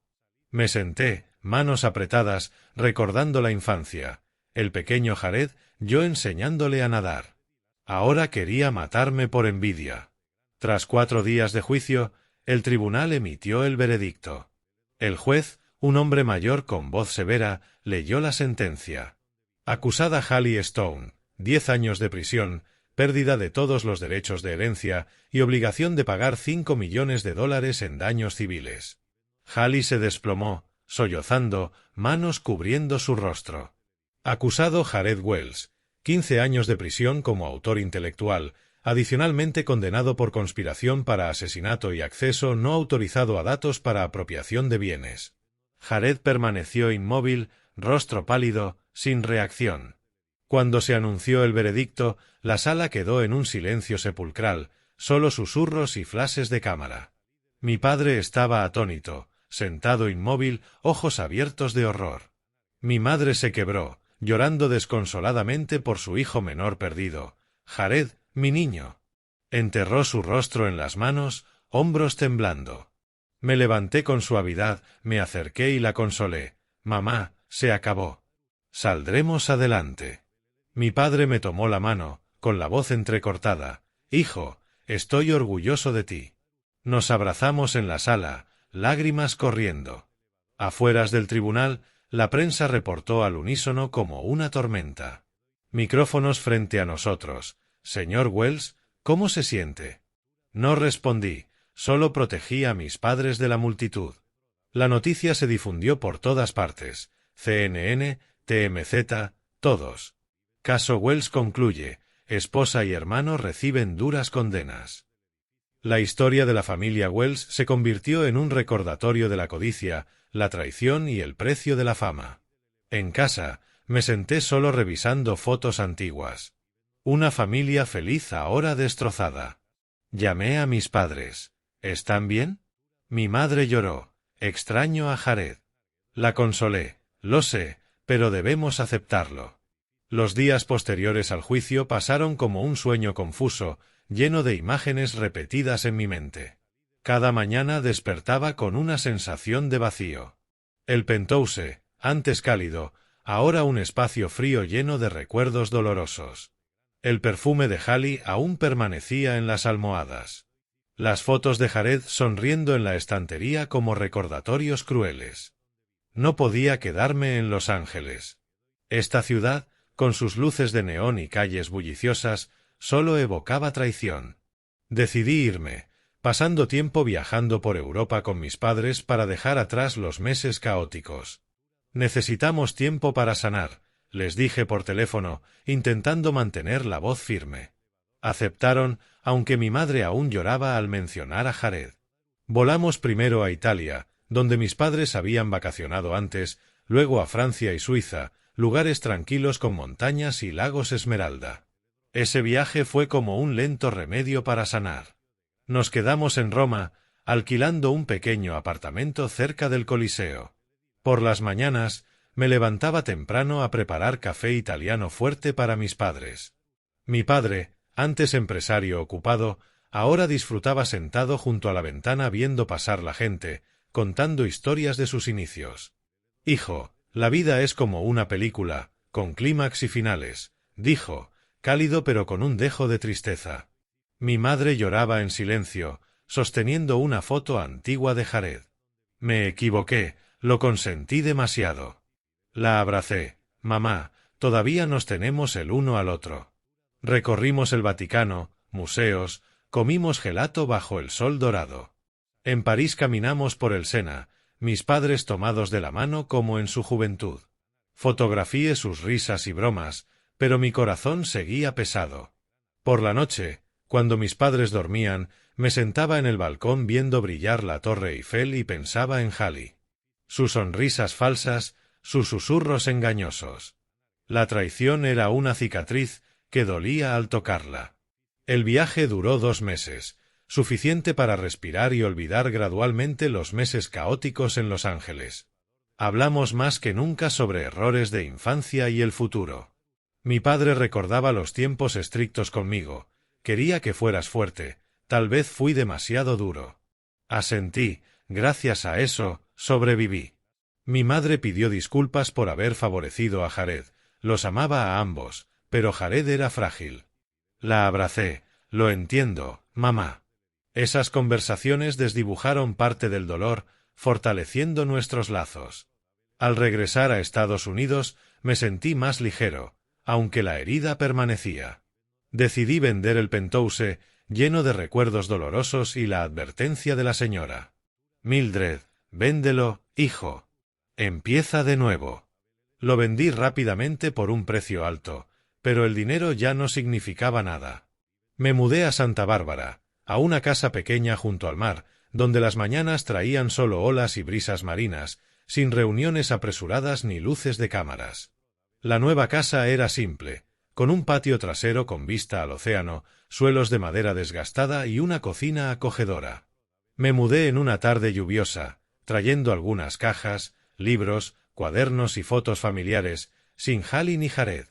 Me senté, manos apretadas, recordando la infancia. El pequeño Jared, yo enseñándole a nadar. Ahora quería matarme por envidia. Tras 4 días de juicio, el tribunal emitió el veredicto. El juez, un hombre mayor con voz severa, leyó la sentencia. Acusada Hallie Stone, 10 años de prisión, pérdida de todos los derechos de herencia y obligación de pagar $5 millones en daños civiles. Hallie se desplomó, sollozando, manos cubriendo su rostro. Acusado Jared Wells, 15 años de prisión como autor intelectual, adicionalmente condenado por conspiración para asesinato y acceso no autorizado a datos para apropiación de bienes. Jared permaneció inmóvil, rostro pálido, sin reacción. Cuando se anunció el veredicto, la sala quedó en un silencio sepulcral, solo susurros y flashes de cámara. Mi padre estaba atónito, sentado inmóvil, ojos abiertos de horror. Mi madre se quebró, llorando desconsoladamente por su hijo menor perdido. Jared, mi niño. Enterró su rostro en las manos, hombros temblando. Me levanté con suavidad, me acerqué y la consolé. Mamá, se acabó. Saldremos adelante. Mi padre me tomó la mano, con la voz entrecortada. Hijo, estoy orgulloso de ti. Nos abrazamos en la sala, lágrimas corriendo. Afueras del tribunal, la prensa reportó al unísono como una tormenta. Micrófonos frente a nosotros. Señor Wells, ¿cómo se siente? No respondí, solo protegí a mis padres de la multitud. La noticia se difundió por todas partes. CNN, TMZ, todos. Caso Wells concluye. Esposa y hermano reciben duras condenas. La historia de la familia Wells se convirtió en un recordatorio de la codicia, la traición y el precio de la fama. En casa, me senté solo revisando fotos antiguas. Una familia feliz ahora destrozada. Llamé a mis padres. ¿Están bien? Mi madre lloró. Extraño a Jared. La consolé. Lo sé, pero debemos aceptarlo. Los días posteriores al juicio pasaron como un sueño confuso, lleno de imágenes repetidas en mi mente. Cada mañana despertaba con una sensación de vacío. El penthouse, antes cálido, ahora un espacio frío lleno de recuerdos dolorosos. El perfume de Hallie aún permanecía en las almohadas. Las fotos de Jared sonriendo en la estantería como recordatorios crueles. No podía quedarme en Los Ángeles. Esta ciudad, con sus luces de neón y calles bulliciosas, solo evocaba traición. Decidí irme, pasando tiempo viajando por Europa con mis padres para dejar atrás los meses caóticos. Necesitamos tiempo para sanar, les dije por teléfono, intentando mantener la voz firme. Aceptaron, aunque mi madre aún lloraba al mencionar a Jared. Volamos primero a Italia, donde mis padres habían vacacionado antes, luego a Francia y Suiza, lugares tranquilos con montañas y lagos Esmeralda. Ese viaje fue como un lento remedio para sanar. Nos quedamos en Roma, alquilando un pequeño apartamento cerca del Coliseo. Por las mañanas, me levantaba temprano a preparar café italiano fuerte para mis padres. Mi padre, antes empresario ocupado, ahora disfrutaba sentado junto a la ventana viendo pasar la gente, contando historias de sus inicios. Hijo, la vida es como una película, con clímax y finales, dijo, cálido pero con un dejo de tristeza. Mi madre lloraba en silencio, sosteniendo una foto antigua de Jared. Me equivoqué, lo consentí demasiado. La abracé. Mamá, todavía nos tenemos el uno al otro. Recorrimos el Vaticano, museos, comimos gelato bajo el sol dorado. En París caminamos por el Sena, mis padres tomados de la mano como en su juventud. Fotografié sus risas y bromas, pero mi corazón seguía pesado. Por la noche, cuando mis padres dormían, me sentaba en el balcón viendo brillar la Torre Eiffel y pensaba en Hallie. Sus sonrisas falsas, sus susurros engañosos. La traición era una cicatriz que dolía al tocarla. El viaje duró 2 meses, suficiente para respirar y olvidar gradualmente los meses caóticos en Los Ángeles. Hablamos más que nunca sobre errores de infancia y el futuro. Mi padre recordaba los tiempos estrictos conmigo. Quería que fueras fuerte. Tal vez fui demasiado duro. Asentí. Gracias a eso, sobreviví. Mi madre pidió disculpas por haber favorecido a Jared. Los amaba a ambos, pero Jared era frágil. La abracé. Lo entiendo, mamá. Esas conversaciones desdibujaron parte del dolor, fortaleciendo nuestros lazos. Al regresar a Estados Unidos, me sentí más ligero, aunque la herida permanecía. Decidí vender el Penthouse, lleno de recuerdos dolorosos y la advertencia de la señora. Mildred, véndelo, hijo. Empieza de nuevo. Lo vendí rápidamente por un precio alto, pero el dinero ya no significaba nada. Me mudé a Santa Bárbara, a una casa pequeña junto al mar, donde las mañanas traían solo olas y brisas marinas, sin reuniones apresuradas ni luces de cámaras. La nueva casa era simple, con un patio trasero con vista al océano, suelos de madera desgastada y una cocina acogedora. Me mudé en una tarde lluviosa, trayendo algunas cajas, libros, cuadernos y fotos familiares, sin Hallie ni Jared.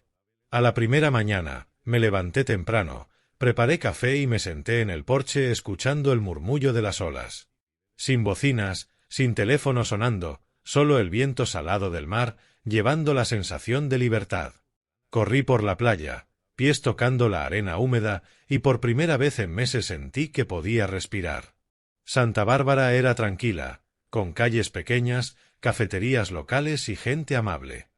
A la primera mañana, me levanté temprano, preparé café y me senté en el porche escuchando el murmullo de las olas. Sin bocinas, sin teléfono sonando, solo el viento salado del mar, llevando la sensación de libertad. Corrí por la playa, pies tocando la arena húmeda, y por primera vez en meses sentí que podía respirar. Santa Bárbara era tranquila, con calles pequeñas, cafeterías locales y gente amable.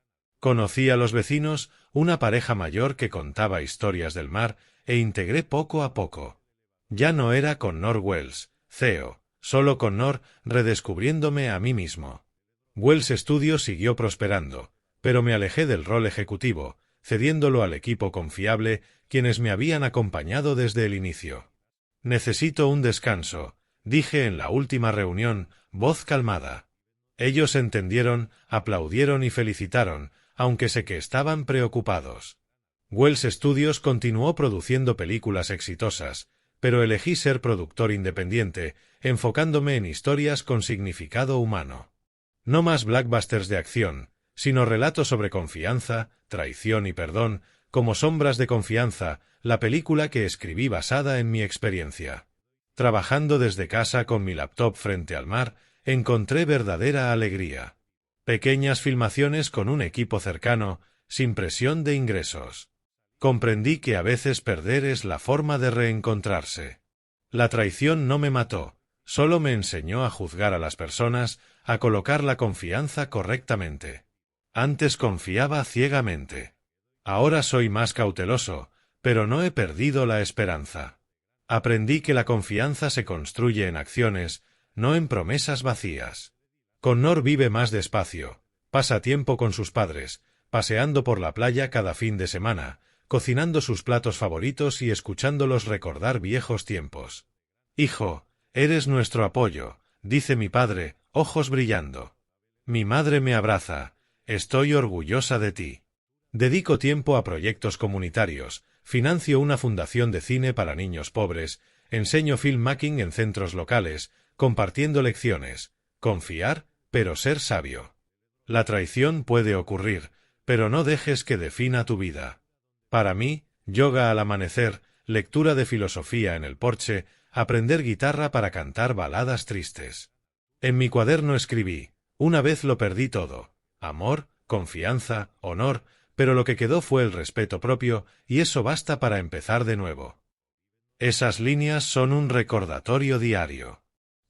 Conocí a los vecinos, una pareja mayor que contaba historias del mar, e integré poco a poco. Ya no era Connor Wells, CEO, solo Connor, redescubriéndome a mí mismo. Wells Studios siguió prosperando, pero me alejé del rol ejecutivo, cediéndolo al equipo confiable, quienes me habían acompañado desde el inicio. Necesito un descanso, dije en la última reunión, voz calmada. Ellos entendieron, aplaudieron y felicitaron, aunque sé que estaban preocupados. Wells Studios continuó produciendo películas exitosas, pero elegí ser productor independiente, enfocándome en historias con significado humano. No más blockbusters de acción, sino relatos sobre confianza, traición y perdón, como Sombras de Confianza, la película que escribí basada en mi experiencia. Trabajando desde casa con mi laptop frente al mar, encontré verdadera alegría. Pequeñas filmaciones con un equipo cercano, sin presión de ingresos. Comprendí que a veces perder es la forma de reencontrarse. La traición no me mató, solo me enseñó a juzgar a las personas, a colocar la confianza correctamente. Antes confiaba ciegamente. Ahora soy más cauteloso, pero no he perdido la esperanza. Aprendí que la confianza se construye en acciones, no en promesas vacías. Connor vive más despacio, pasa tiempo con sus padres, paseando por la playa cada fin de semana, cocinando sus platos favoritos y escuchándolos recordar viejos tiempos. Hijo, eres nuestro apoyo, dice mi padre, ojos brillando. Mi madre me abraza, estoy orgullosa de ti. Dedico tiempo a proyectos comunitarios, financio una fundación de cine para niños pobres, enseño filmmaking en centros locales, compartiendo lecciones. Confiar, pero ser sabio. La traición puede ocurrir, pero no dejes que defina tu vida. Para mí, yoga al amanecer, lectura de filosofía en el porche, aprender guitarra para cantar baladas tristes. En mi cuaderno escribí, una vez lo perdí todo, amor, confianza, honor, pero lo que quedó fue el respeto propio, y eso basta para empezar de nuevo. Esas líneas son un recordatorio diario.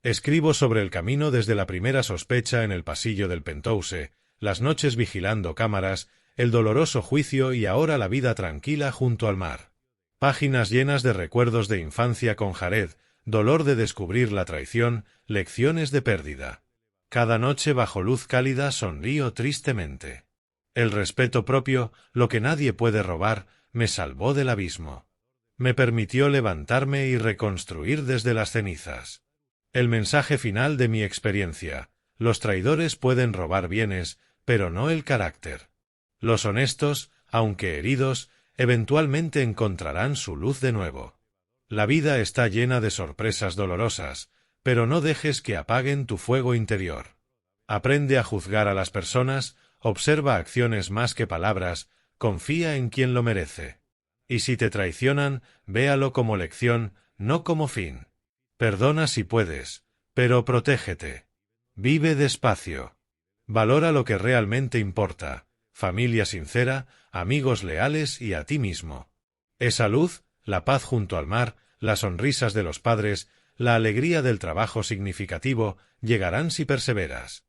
Escribo sobre el camino desde la primera sospecha en el pasillo del Penthouse, las noches vigilando cámaras, el doloroso juicio y ahora la vida tranquila junto al mar. Páginas llenas de recuerdos de infancia con Jared, dolor de descubrir la traición, lecciones de pérdida. Cada noche bajo luz cálida sonrío tristemente. El respeto propio, lo que nadie puede robar, me salvó del abismo. Me permitió levantarme y reconstruir desde las cenizas. El mensaje final de mi experiencia: los traidores pueden robar bienes, pero no el carácter. Los honestos, aunque heridos, eventualmente encontrarán su luz de nuevo. La vida está llena de sorpresas dolorosas, pero no dejes que apaguen tu fuego interior. Aprende a juzgar a las personas, observa acciones más que palabras, confía en quien lo merece. Y si te traicionan, véalo como lección, no como fin. Perdona si puedes, pero protégete. Vive despacio. Valora lo que realmente importa, familia sincera, amigos leales y a ti mismo. Esa luz, la paz junto al mar, las sonrisas de los padres, la alegría del trabajo significativo, llegarán si perseveras.